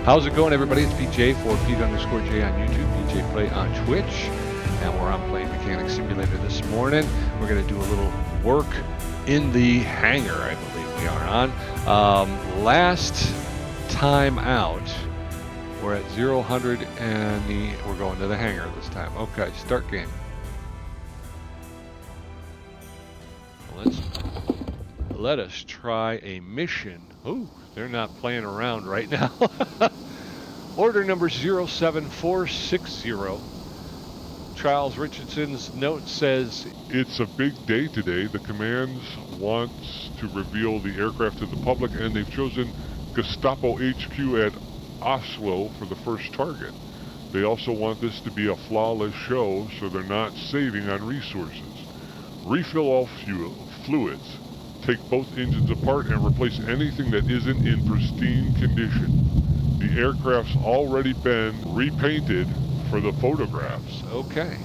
How's it going, everybody? It's PJ for Pete_J on YouTube, PJ Play on Twitch, and we're on Plane Mechanic Simulator this morning. We're going to do a little work in the hangar, I believe we are on. Last time out, we're at 0-100, and we're going to the hangar this time. Okay, start game. Let us try a mission. Ooh, they're not playing around right now. Order number 07460. Charles Richardson's note says, "It's a big day today. The command wants to reveal the aircraft to the public, and they've chosen Gestapo HQ at Oslo for the first target. They also want this to be a flawless show, so they're not saving on resources. Refill all fluids. Take both engines apart and replace anything that isn't in pristine condition. The aircraft's already been repainted for the photographs." okay.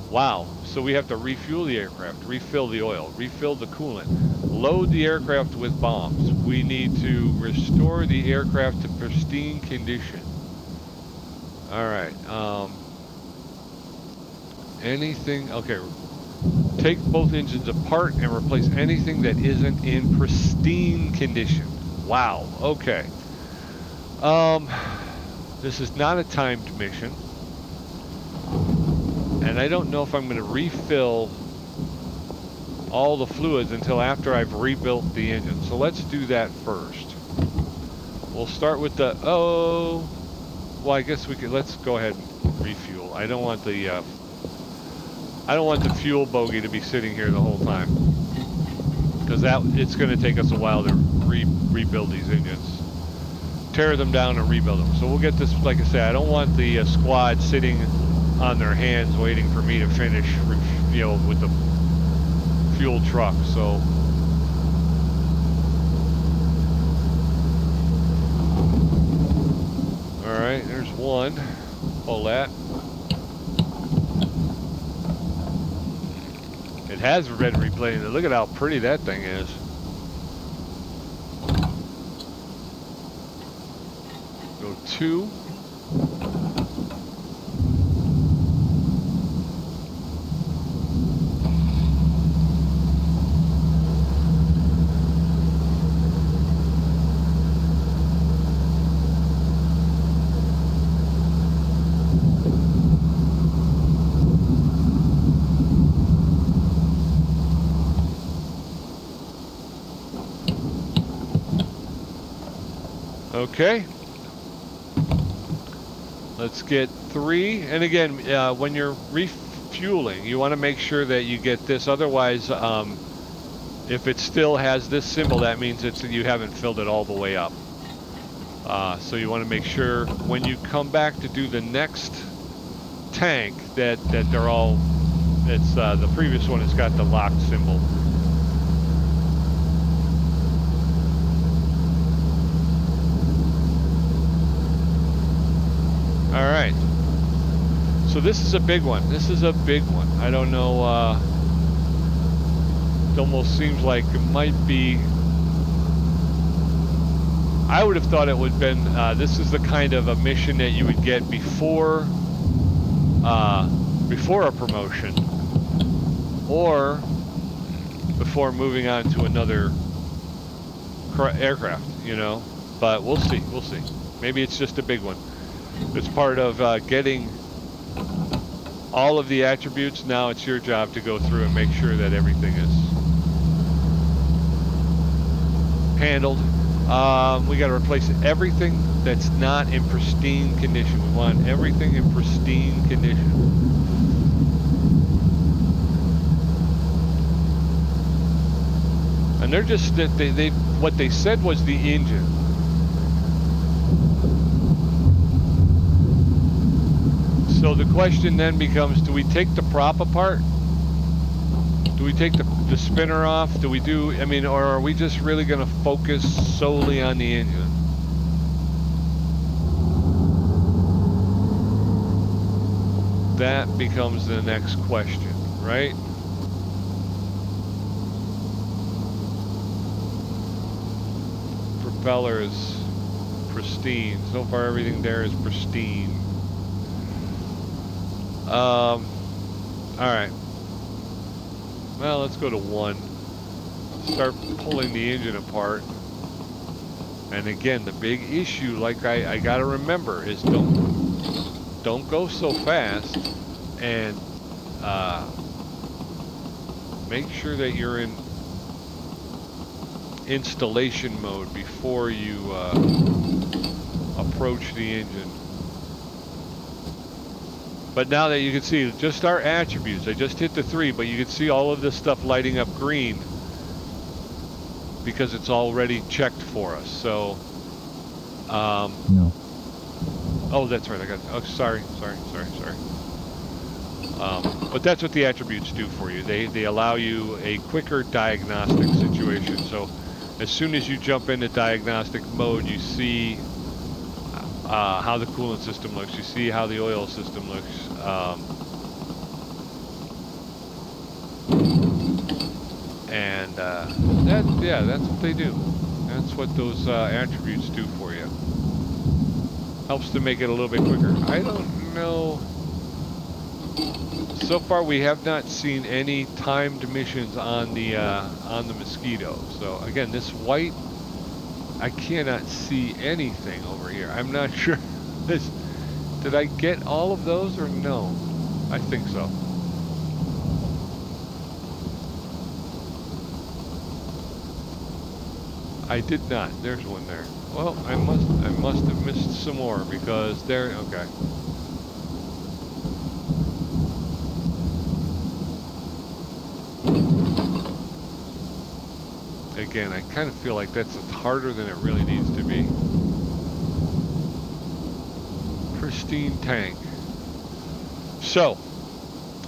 Wow. So we have to refuel the aircraft, refill the oil, refill the coolant, load the aircraft with bombs. We need to restore the aircraft to pristine condition. All right. Anything, okay. Take both engines apart and replace anything that isn't in pristine condition. Wow, okay. This is not a timed mission. And I don't know if I'm going to refill all the fluids until after I've rebuilt the engine. So let's do that first. We'll start with the, well, I guess we could, let's go ahead and refuel. I don't want the fuel bogey to be sitting here the whole time, because it's going to take us a while to rebuild these engines, tear them down and rebuild them. So we'll get this, like I said, I don't want the squad sitting on their hands waiting for me to finish, with the fuel truck. So all right, there's one. Pull that. It has red replaying. Look at how pretty that thing is. Go 2. Okay, let's get 3. And again, when you're refueling, you want to make sure that you get this. Otherwise, if it still has this symbol, that means you haven't filled it all the way up. So you want to make sure when you come back to do the next tank that they're all, the previous one has got the locked symbol. All right, so this is a big one. This is a big one. I don't know, it almost seems like it might be, I would have thought it would have been, this is the kind of a mission that you would get before a promotion, or before moving on to another aircraft, but we'll see, Maybe it's just a big one. It's part of getting all of the attributes. Now it's your job to go through and make sure that everything is handled. We got to replace everything that's not in pristine condition. We want everything in pristine condition. And they're just, what they said was the engine. So the question then becomes, do we take the prop apart? Do we take the spinner off? Do we do, or are we just really going to focus solely on the engine? That becomes the next question, right? Propeller is pristine. So far, everything there is pristine. All right. Well, let's go to 1. Start pulling the engine apart. And again, the big issue, like I gotta remember, is don't go so fast, and make sure that you're in installation mode before you approach the engine. But now that you can see just our attributes, I just hit the 3, but you can see all of this stuff lighting up green because it's already checked for us. So, No. oh, that's right. I got. Oh, sorry. But that's what the attributes do for you. They allow you a quicker diagnostic situation. So, as soon as you jump into diagnostic mode, you see how the coolant system looks. You see how the oil system looks. And that's what they do. That's what those attributes do for you. Helps to make it a little bit quicker. I don't know. So far, we have not seen any timed missions on the Mosquito. So again, this white, I cannot see anything over here. I'm not sure. Did I get all of those or no? I think so. I did not. There's one there. Well, I must have missed some more because there. Okay. Again, I kind of feel like that's harder than it really needs to be. Pristine tank. So,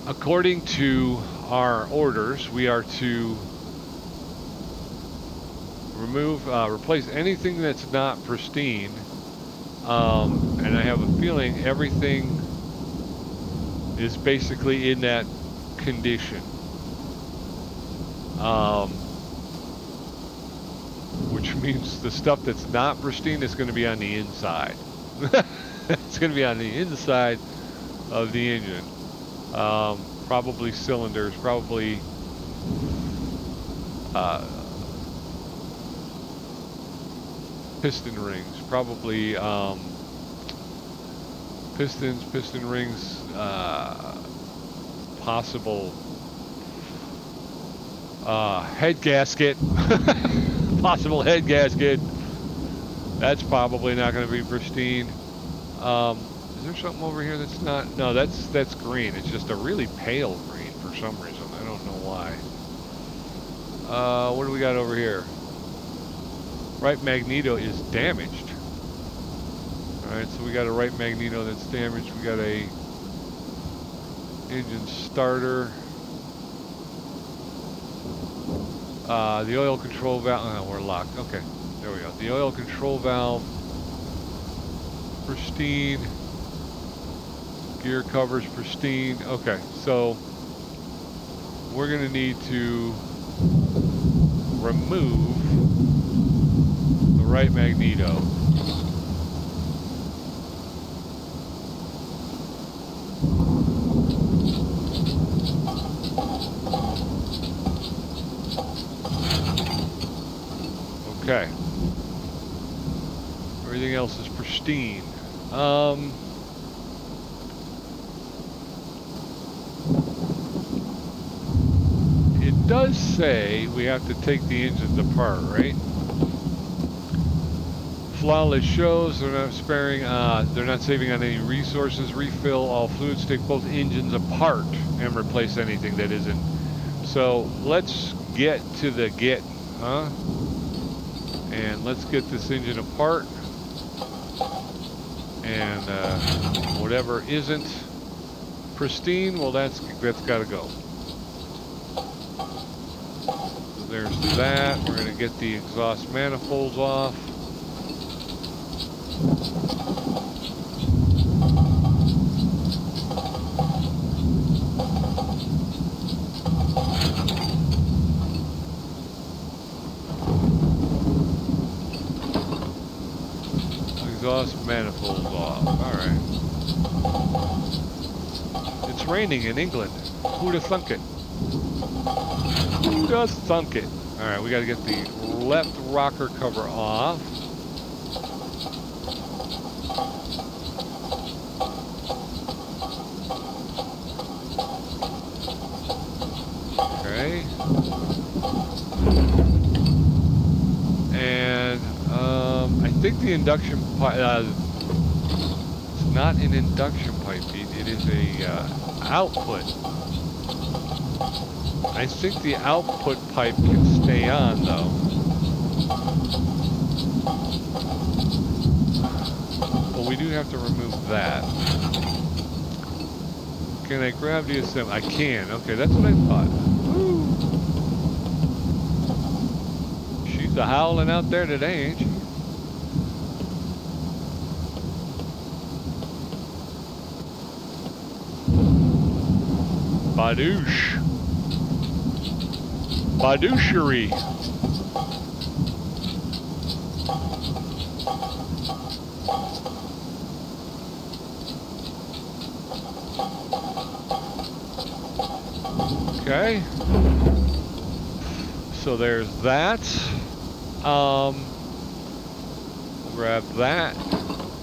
according to our orders, we are to replace anything that's not pristine. And I have a feeling everything is basically in that condition. Which means the stuff that's not pristine is going to be on the inside. It's going to be on the inside of the engine. Probably cylinders, probably piston rings, probably pistons, piston rings, possible head gasket. Possible head gasket. That's probably not going to be pristine. Is there something over here that's not? No, that's green. It's just a really pale green for some reason. I don't know why. What do we got over here? Right magneto is damaged. Alright, so we got a right magneto that's damaged. We got a engine starter. The oil control valve, oh, we're locked. Okay, there we go. The oil control valve, pristine. Gear covers pristine. Okay, so we're going to need to remove the right magneto. Okay. Everything else is pristine. It does say we have to take the engines apart, right? Flawless shows they're not sparing. They're not saving on any resources. Refill all fluids. Take both engines apart and replace anything that isn't. So let's get to the huh? And let's get this engine apart. And whatever isn't pristine, well, that's got to go. So there's that. We're going to get the exhaust manifolds off. exhaust manifolds off. Alright. It's raining in England. Who'd have thunk it? Who'd have thunk it? Alright, we gotta get the left rocker cover off. Okay. And I think the induction pipe, it's not an induction pipe, Pete. It is a output. I think the output pipe can stay on though. Well, we do have to remove that. Can I grab the assembly? I can. Okay, that's what I thought. Woo. She's a howling out there today, ain't she? Badoosh. Badoochery. Okay. So there's that. We'll grab that.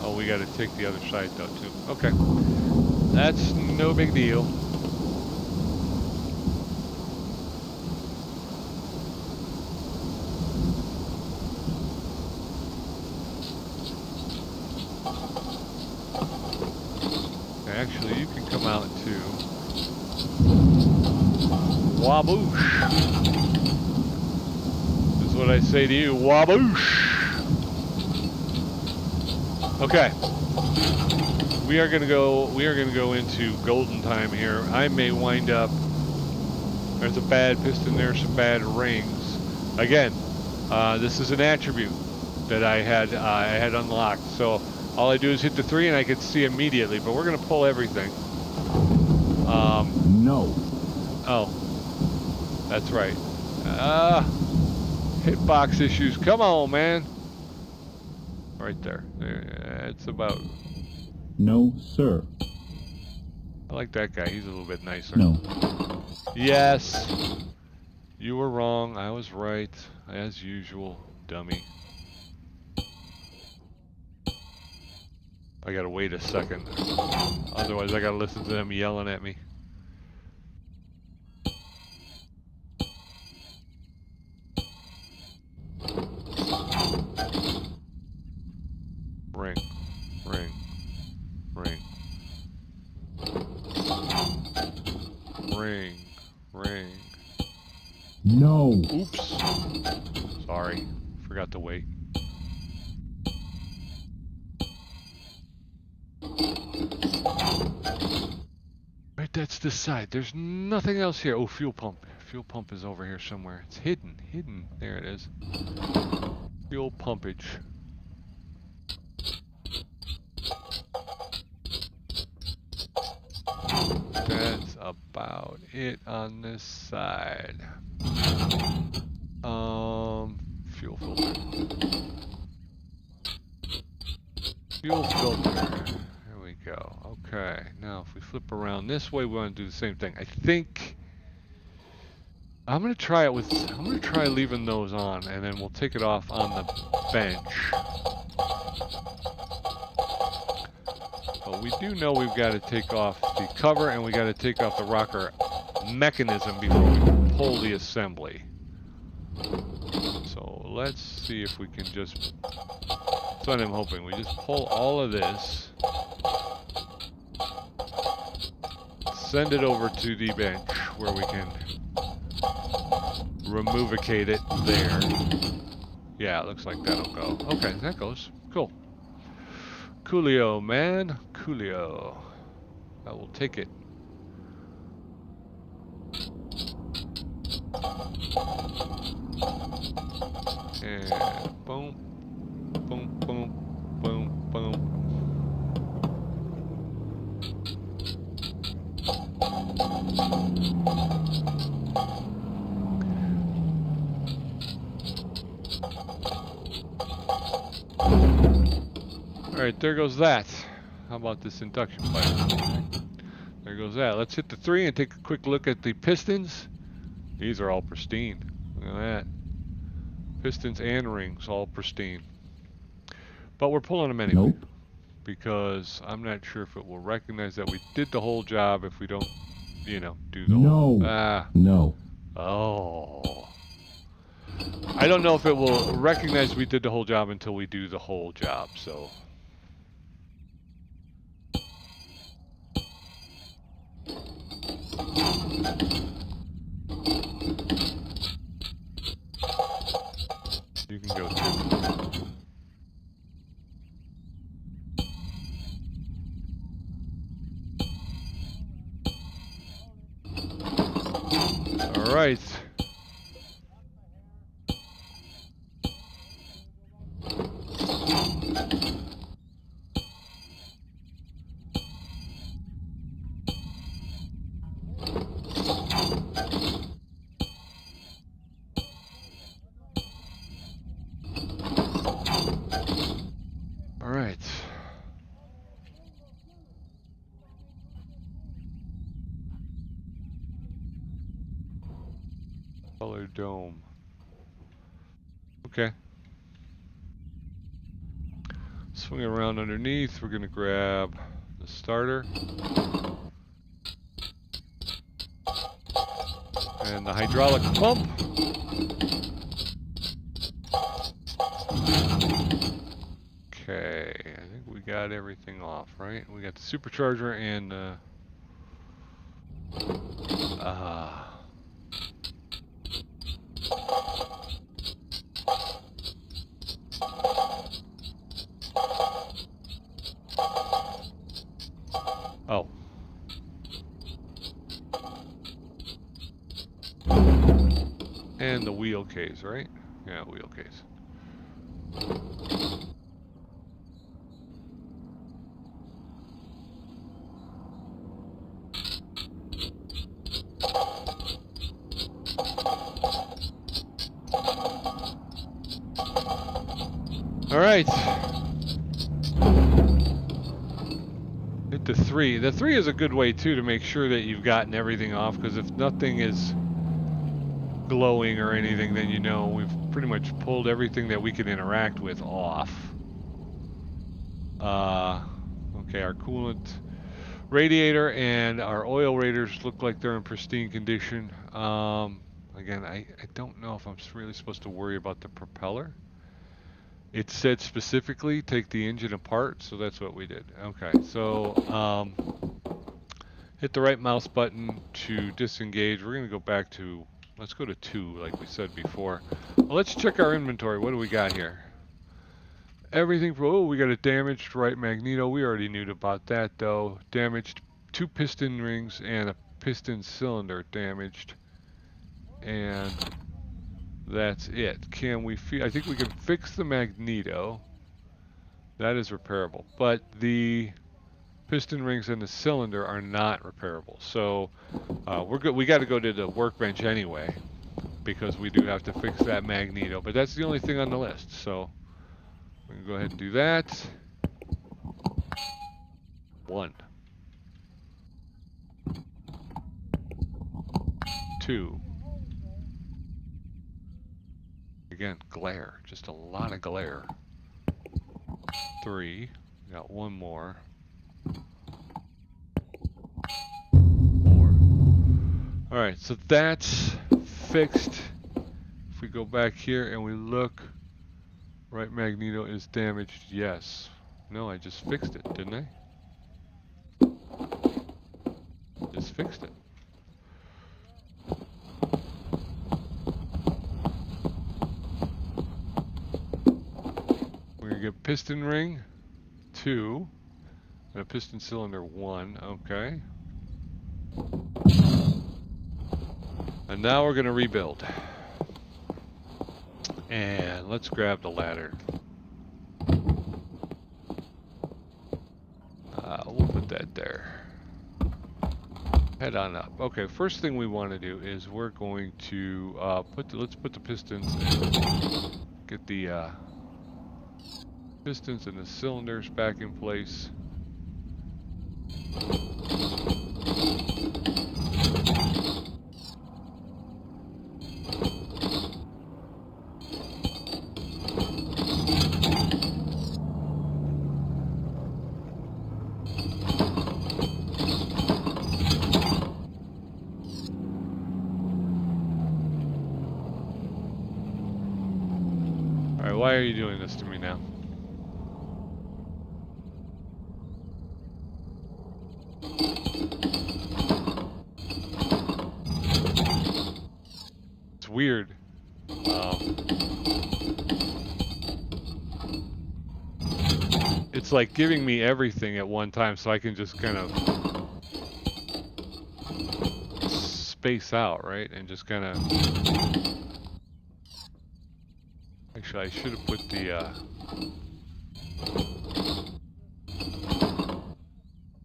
Oh, we got to take the other side though too. Okay. That's no big deal. Actually, you can come out too. Waboosh. This is what I say to you. Waboosh. Okay. We are gonna go into golden time here. I may wind up. There's a bad piston there, some bad rings. Again, this is an attribute that I had unlocked. So all I do is hit the 3 and I can see immediately, but we're gonna pull everything. No. Oh, that's right. Hitbox issues. Come on, man. Right there. It's about. No, sir. I like that guy. He's a little bit nicer. No. Yes. You were wrong. I was right. As usual, dummy. I gotta wait a second. Otherwise, I gotta listen to them yelling at me. Ring. Ring. Ring. Ring. Ring. No. Oops. Sorry. Forgot to wait. Right, that's this side. There's nothing else here. Oh, fuel pump. Fuel pump is over here somewhere. It's hidden. Hidden. There it is. Fuel pumpage. That's about it on this side. Fuel filter. Fuel filter. There we go. Okay. Now, if we flip around this way, we want to do the same thing. I think I'm gonna try it with. I'm gonna try leaving those on, and then we'll take it off on the bench. But we do know we've got to take off the cover, and we got to take off the rocker mechanism before we pull the assembly. So let's see if we can just. That's what I'm hoping. We just pull all of this, send it over to the bench where we can removicate it there. Yeah, it looks like that'll go. Okay, that goes. Cool. Coolio, man. Coolio. I will take it. And boom. Boom, boom, boom, boom. Alright, there goes that. How about this induction pipe? There goes that. Let's hit the 3 and take a quick look at the pistons. These are all pristine. Look at that. Pistons and rings, all pristine. But we're pulling them anyway. Nope. Because I'm not sure if it will recognize that we did the whole job if we don't, you know, do the No. whole... No. Oh. I don't know if it will recognize we did the whole job until we do the whole job, so... You can go too. All right. All right. Color dome. Okay. Swing it around underneath. We're going to grab the starter and the hydraulic pump. Okay, I think we got everything off, right? We got the supercharger and oh. And the wheel case, right? Yeah, wheel case. All right. Hit the 3. The 3 is a good way too to make sure that you've gotten everything off, because if nothing is glowing or anything, then you know we've pretty much pulled everything that we can interact with off. Okay, our coolant radiator and our oil radiators look like they're in pristine condition. Again, I don't know if I'm really supposed to worry about the propeller. It said specifically take the engine apart, so that's what we did. Okay, so hit the right mouse button to disengage. We're going to go back to, let's go to 2 like we said before. Well, let's check our inventory. What do we got here? Everything for, oh, we got a damaged right magneto. We already knew about that though. Damaged 2 piston rings and a piston cylinder damaged. And that's it. Can we I think we can fix the magneto. That is repairable. But the piston rings and the cylinder are not repairable. So we're good. We got to go to the workbench anyway, because we do have to fix that magneto. But that's the only thing on the list. So we can go ahead and do that. 1. 2. Again, glare. Just a lot of glare. 3. Got 1 more. 4. Alright, so that's fixed. If we go back here and we look, right magneto is damaged. Yes. No, I just fixed it, didn't I? Just fixed it. Get piston ring 2 and a piston cylinder 1. Okay, and now we're going to rebuild, and let's grab the ladder. We'll put that there. Head on up. Okay, first thing we want to do is we're going to let's put the pistons in. Get the Pistons and the cylinders back in place. Alright, why are you doing this to me now? It's weird. It's like giving me everything at one time so I can just kind of space out, right? And just kind of... Actually, I should have put the...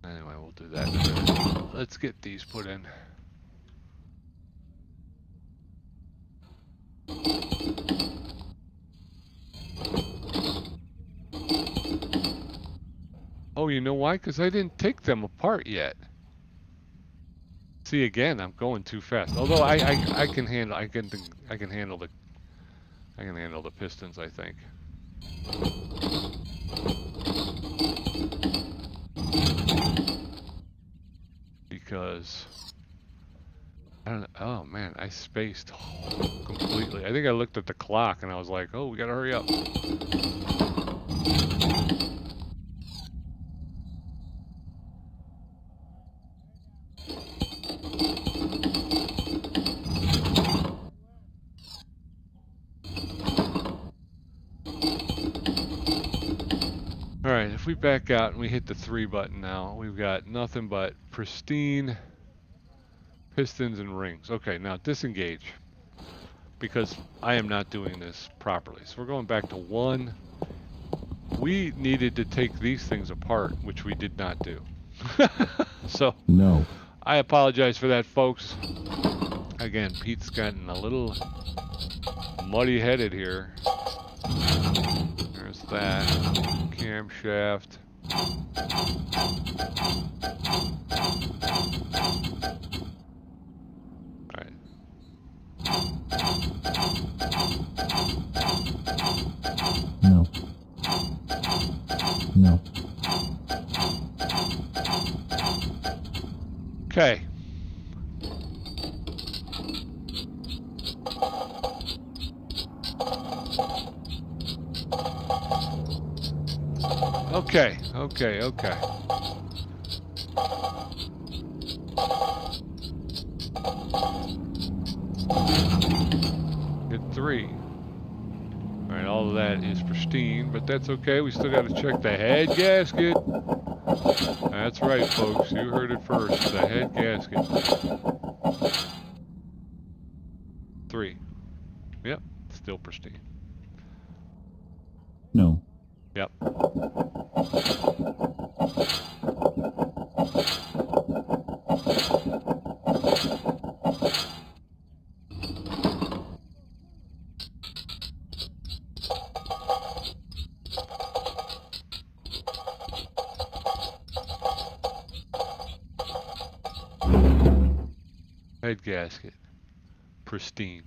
Anyway, we'll do that in a minute. Let's get these put in. Oh, you know why? Because I didn't take them apart yet. See, again, I'm going too fast. Although I can handle I can handle the pistons, I think. Because I don't know. Oh man, I spaced completely. I think I looked at the clock and I was like, "Oh, we gotta hurry up." Alright, if we back out and we hit the 3 button now, we've got nothing but pristine pistons and rings. Okay, now disengage. Because I am not doing this properly. So we're going back to 1. We needed to take these things apart, which we did not do. So, No. I apologize for that, folks. Again, Pete's gotten a little muddy-headed here. There's that. Camshaft. Alright. No. No. Okay. Okay. Hit 3. Alright, all of that is pristine, but that's okay. We still got to check the head gasket. That's right, folks. You heard it first. The head gasket. 3. Yep, still pristine. No. Yep. Head gasket. Pristine.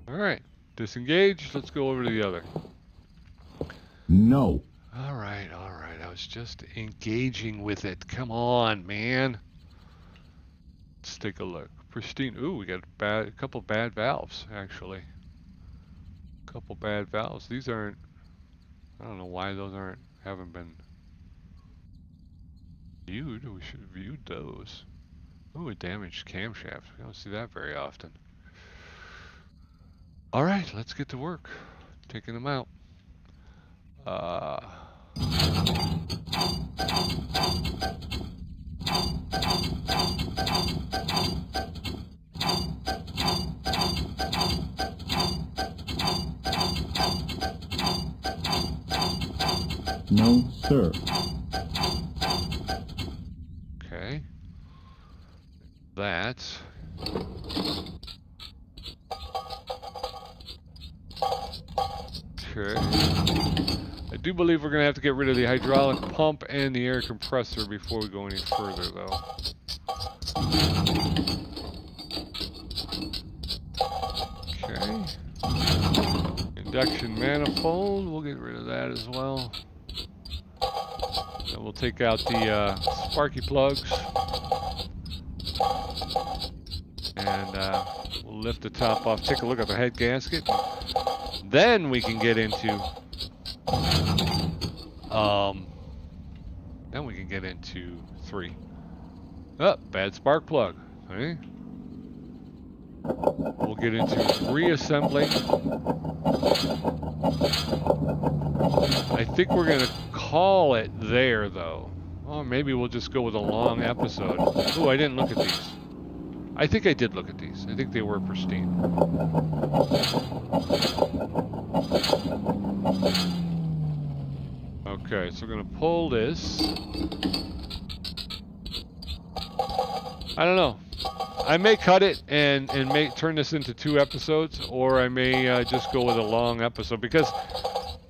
Alright. Disengage. Let's go over to the other. No. Alright. I was just engaging with it. Come on, man. Let's take a look. Pristine. Ooh, we got a couple bad valves, actually. A couple bad valves. These aren't... I don't know why those haven't been viewed. We should have viewed those. Ooh, a damaged camshaft. We don't see that very often. Alright, let's get to work. Taking them out. No, sir. Okay. That's... Okay. I do believe we're going to have to get rid of the hydraulic pump and the air compressor before we go any further, though. Okay. Induction manifold, we'll get rid of that as well. And we'll take out the sparky plugs. And we'll lift the top off, take a look at the head gasket. Then we can get into then we can get into 3. Oh, bad spark plug. Okay. We'll get into reassembling. I think we're gonna call it there though. Oh, maybe we'll just go with a long episode. Oh, I didn't look at these. I think I did look at these. I think they were pristine. Okay, so we're gonna pull this. I don't know. I may cut it and turn this into 2 episodes, or I may just go with a long episode because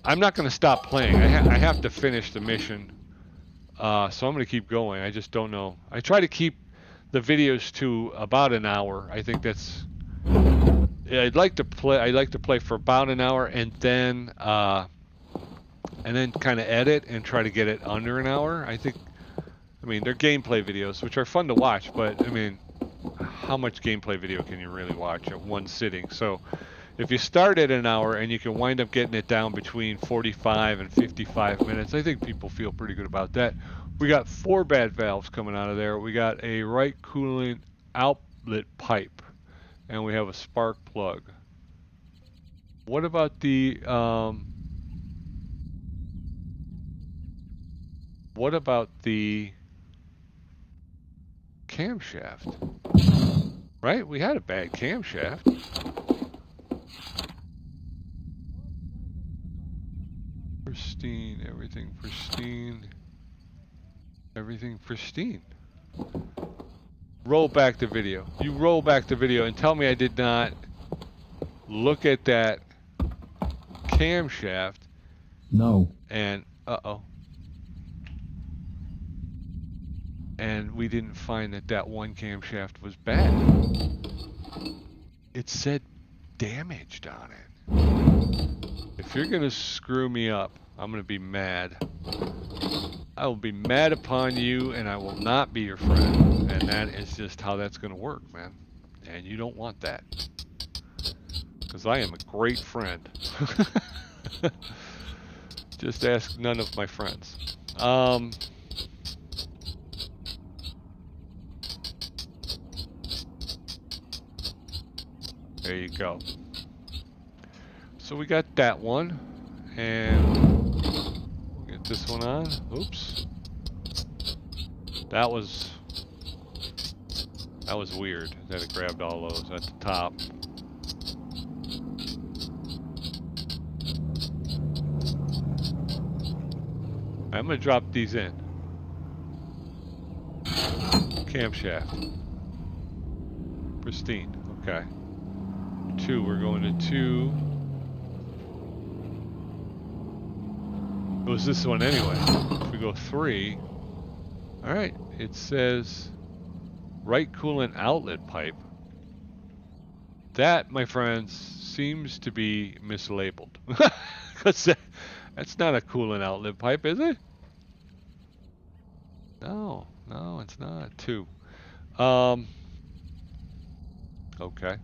I'm not gonna stop playing. I have to finish the mission, so I'm gonna keep going. I just don't know. I try to keep the videos to about an hour. I think that's. I'd like to play for about an hour and then kind of edit and try to get it under an hour. I mean, they're gameplay videos, which are fun to watch, but I mean, how much gameplay video can you really watch at one sitting? So, if you start at an hour and you can wind up getting it down between 45 and 55 minutes, I think people feel pretty good about that. We got 4 bad valves coming out of there. We got a right coolant outlet pipe, and we have a spark plug. What about the camshaft? Right? We had a bad camshaft. Pristine, everything pristine. Everything pristine. Roll back the video. You roll back the video and tell me I did not look at that camshaft. No. And, uh-oh. And we didn't find that one camshaft was bad. It said damaged on it. If you're gonna screw me up, I'm gonna be mad. I will be mad upon you, and I will not be your friend. And that is just how that's gonna work, man. And you don't want that. Because I am a great friend. Just ask none of my friends. There you go. So we got that one, and we'll get this one on. Oops. That was weird that it grabbed all those at the top. I'm gonna drop these in. Camshaft. Pristine. Okay. 2. We're going to 2. It was this one anyway. If we go 3. Alright. It says right coolant outlet pipe. That, my friends, seems to be mislabeled. Because that's not a coolant outlet pipe, is it? No, it's not. 2. Okay. Okay.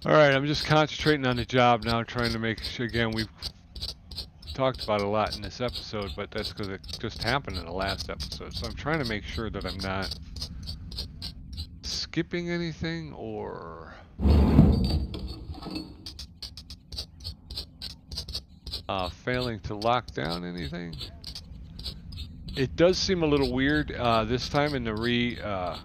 All right, I'm just concentrating on the job now, trying to make sure. Again, we've talked about it a lot in this episode, but that's because it just happened in the last episode. So I'm trying to make sure that I'm not skipping anything or failing to lock down anything. It does seem a little weird this time in the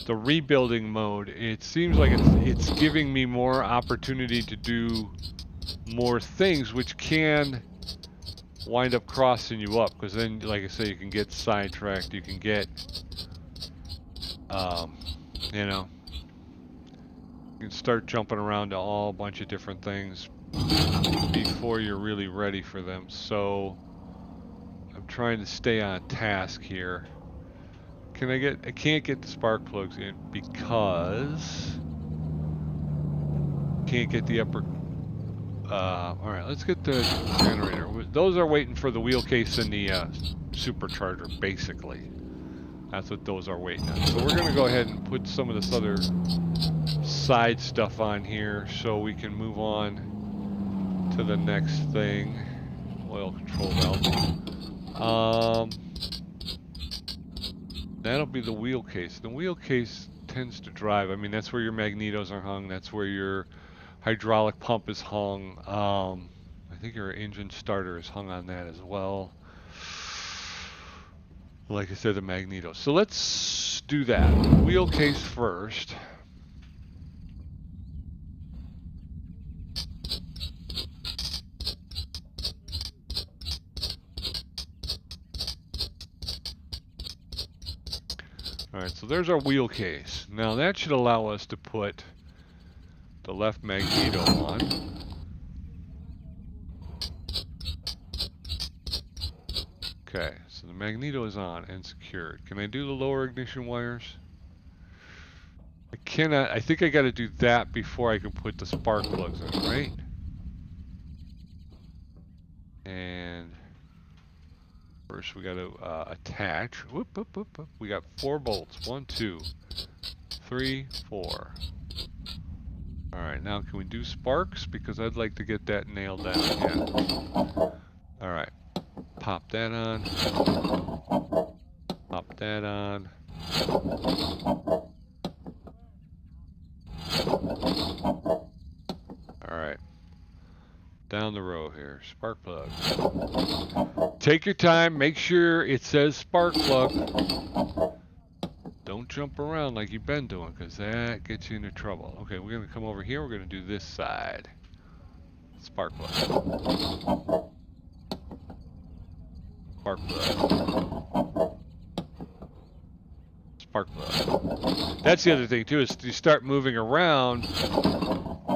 rebuilding mode. It seems like it's giving me more opportunity to do more things, which can wind up crossing you up, because then, like I say, you can get sidetracked. You can get, you know, you can start jumping around to all a bunch of different things before you're really ready for them. So I'm trying to stay on task here. I can't get the spark plugs in because can't get the upper. All right, let's get the generator. Those are waiting for the wheel case and the supercharger, basically. That's what those are waiting on. So we're gonna go ahead and put some of this other side stuff on here so we can move on to the next thing. Oil control valve. That'll be the wheel case. The wheel case tends to drive. I mean, that's where your magnetos are hung. That's where your hydraulic pump is hung. I think your engine starter is hung on that as well. Like I said, the magneto. So let's do that. Wheel case first. Alright, so there's our wheel case. Now that should allow us to put the left magneto on. Okay, so the magneto is on and secured. Can I do the lower ignition wires? I cannot. I think I got to do that before I can put the spark plugs in, right? And first we got to attach. Whoop, whoop, whoop, whoop. We got 4 bolts. 1, 2, 3, 4. Alright, now can we do sparks? Because I'd like to get that nailed down. Yeah. Alright. Pop that on. Pop that on. Alright. Down the row here. Spark plug. Take your time. Make sure it says spark plug. Don't jump around like you've been doing, because that gets you into trouble. Okay, we're going to come over here. We're going to do this side. Spark plug. Spark plug. Spark plug. That's the other thing too, is you start moving around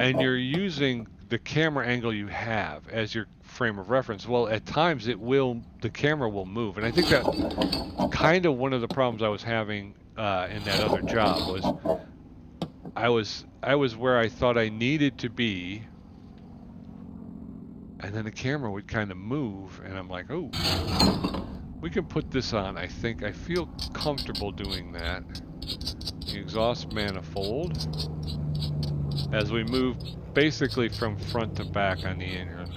and you're using the camera angle you have as your frame of reference. Well, at times the camera will move. And I think that kind of one of the problems I was having in that other job was I was where I thought I needed to be, and then the camera would kind of move, and I'm like, oh, we can put this on. I think I feel comfortable doing that. The exhaust manifold, as we move basically from front to back on the engine.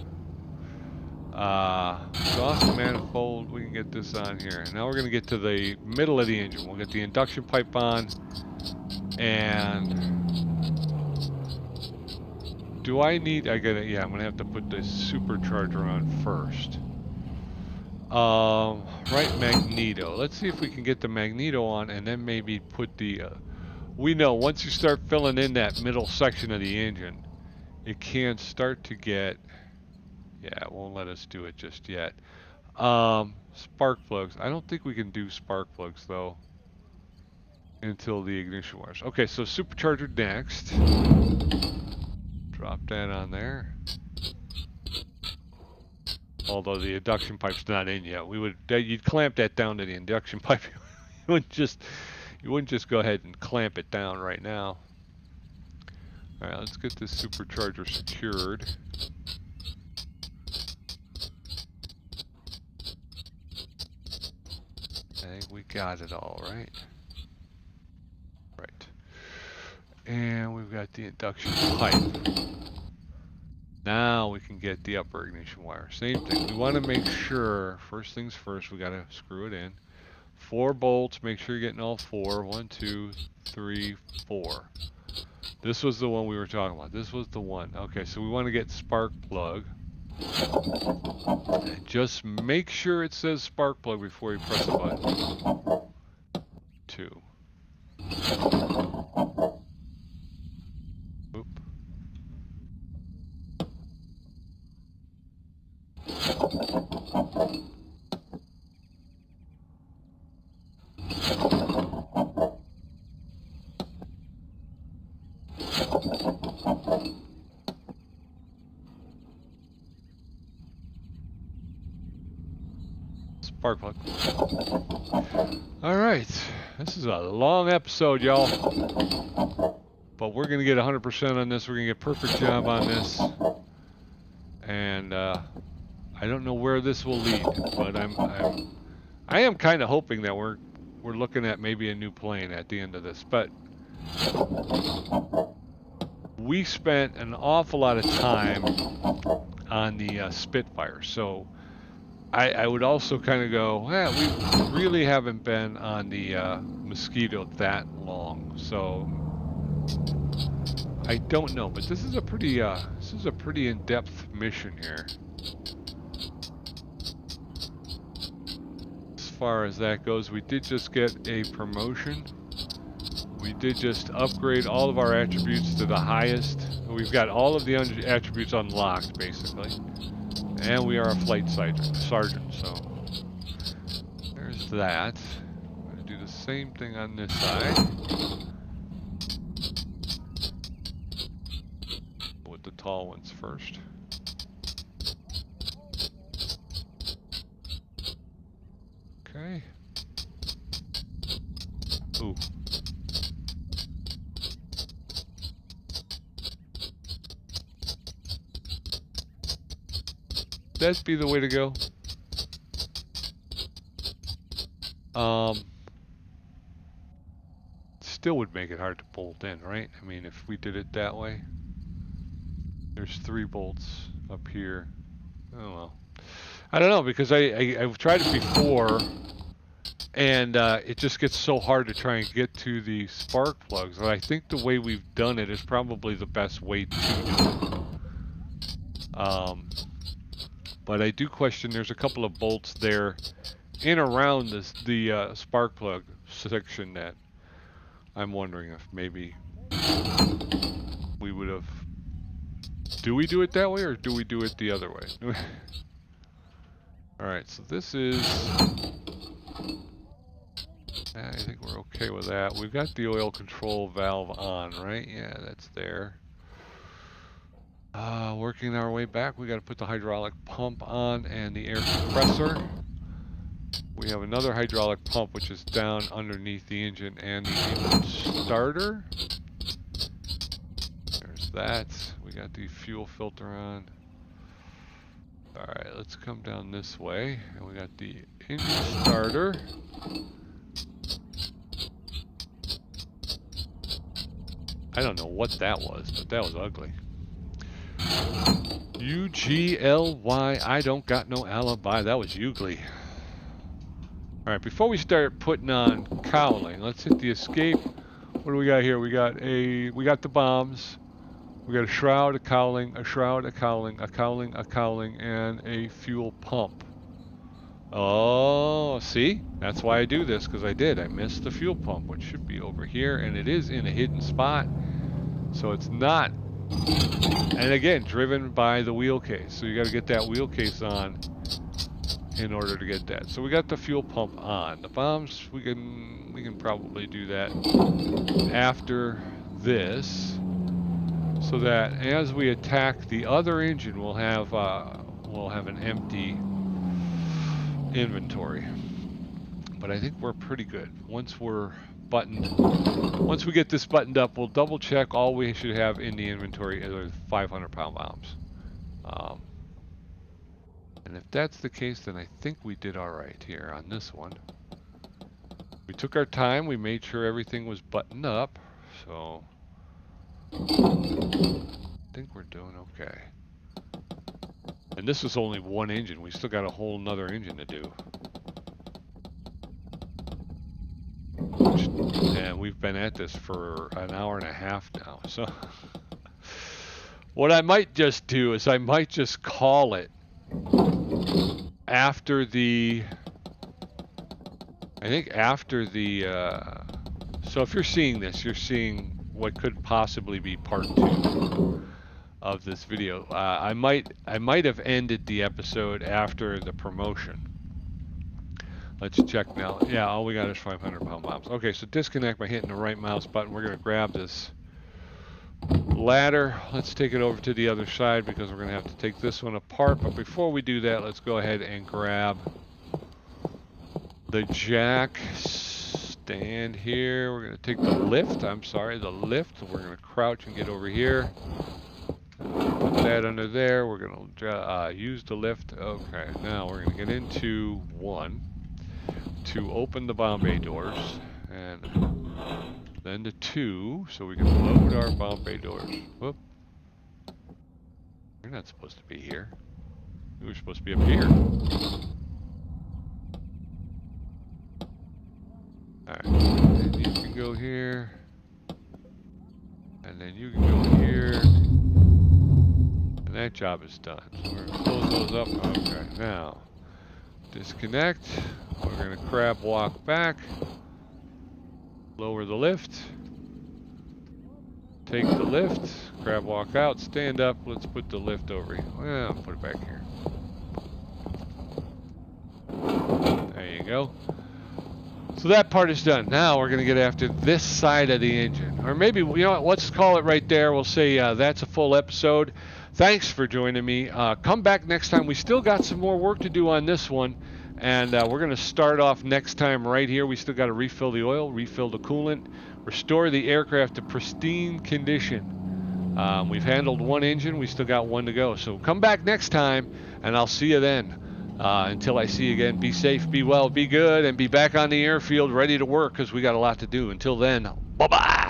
Exhaust manifold, we can get this on here. Now we're going to get to the middle of the engine. We'll get the induction pipe on, and do I need, I'm going to have to put the supercharger on first. Right magneto. Let's see if we can get the magneto on and then maybe put the, we know once you start filling in that middle section of the engine, it can start to get, yeah, it won't let us do it just yet. Spark plugs. I don't think we can do spark plugs though until the ignition wires. Okay, so supercharger next. Drop that on there. Although the induction pipe's not in yet, you'd clamp that down to the induction pipe. you wouldn't just go ahead and clamp it down right now. All right, let's get this supercharger secured. I think we got it all right. Right. And we've got the induction pipe. Now we can get the upper ignition wire. Same thing. We want to make sure, first things first, we got to screw it in. 4 bolts. Make sure you're getting all 4. 1, 2, 3, 4. This was the one we were talking about. This was the one. Okay, so we want to get spark plug. And just make sure it says spark plug before you press the button. 2. Oop. Spark plug. All right, this is a long episode, y'all. But we're gonna get 100% on this. We're gonna get a perfect job on this. And I don't know where this will lead, but I am kind of hoping that we're looking at maybe a new plane at the end of this. But we spent an awful lot of time on the Spitfire, so I would also kind of go, well, we really haven't been on the Mosquito that long, so I don't know. But this is a pretty in-depth mission here. As far as that goes, we did just get a promotion. We did just upgrade all of our attributes to the highest. We've got all of the attributes unlocked, basically. And we are a flight sergeant, so there's that. I'm going to do the same thing on this side. With the tall ones first. Okay. Ooh. That'd be the way to go. Still would make it hard to bolt in, right? I mean, if we did it that way. There's 3 bolts up here. Oh well. I don't know, because I've tried it before, and it just gets so hard to try and get to the spark plugs. And I think the way we've done it is probably the best way to do it. But I do question, there's a couple of bolts there in around the spark plug section that I'm wondering if maybe we would have... Do we do it that way, or do we do it the other way? Alright, so this is... I think we're okay with that. We've got the oil control valve on, right? Yeah, that's there. Working our way back, we got to put the hydraulic pump on and the air compressor. We have another hydraulic pump which is down underneath the engine and the engine starter. There's that. We got the fuel filter on. Alright, let's come down this way. And we got the engine starter. I don't know what that was, but that was ugly. U-G-L-Y, I don't got no alibi. That was Ugly. Alright, before we start putting on cowling, let's hit the escape. What do we got here? We got the bombs. We got a shroud, a cowling, a shroud, a cowling, a cowling, a cowling, and a fuel pump. Oh, see? That's why I do this, because I missed the fuel pump, which should be over here, and it is in a hidden spot. So it's not. And again, driven by the wheel case. So you got to get that wheel case on in order to get that. So we got the fuel pump on. The bombs, we can probably do that after this, so that as we attack the other engine, we'll have an empty inventory. But I think we're pretty good. Once we get this buttoned up, we'll double check. All we should have in the inventory is 500-pound bombs. And if that's the case, then I think we did all right here on this one. We took our time. We made sure everything was buttoned up. So I think we're doing okay. And this is only one engine. We still got a whole nother engine to do. And we've been at this for an hour and a half now. So what I might just do is I might just call it after the, I think after the, so if you're seeing this, you're seeing what could possibly be part 2 of this video. I might have ended the episode after the promotion. Let's check now. Yeah, all we got is 500-pound bombs. Okay, so disconnect by hitting the right mouse button. We're going to grab this ladder. Let's take it over to the other side because we're going to have to take this one apart. But before we do that, let's go ahead and grab the jack stand here. We're going to take the lift. I'm sorry, the lift. We're going to crouch and get over here. Put that under there. We're going to use the lift. Okay, now we're going to get into 1 to open the bomb bay doors, and then to 2 so we can load our bomb bay doors. Whoop. You're not supposed to be here. You were supposed to be up here. Alright, and you can go here, and then you can go here. That job is done. So we're going to close those up. Okay, now disconnect. We're going to crab walk back. Lower the lift. Take the lift. Crab walk out. Stand up. Let's put the lift over here. Well, put it back here. There you go. So that part is done. Now we're going to get after this side of the engine. Or maybe, you know what, let's call it right there. We'll say that's a full episode. Thanks for joining me. Come back next time. We still got some more work to do on this one. And we're going to start off next time right here. We still got to refill the oil, refill the coolant, restore the aircraft to pristine condition. We've handled one engine. We still got one to go. So come back next time, and I'll see you then. Until I see you again, be safe, be well, be good, and be back on the airfield ready to work because we got a lot to do. Until then, bye-bye.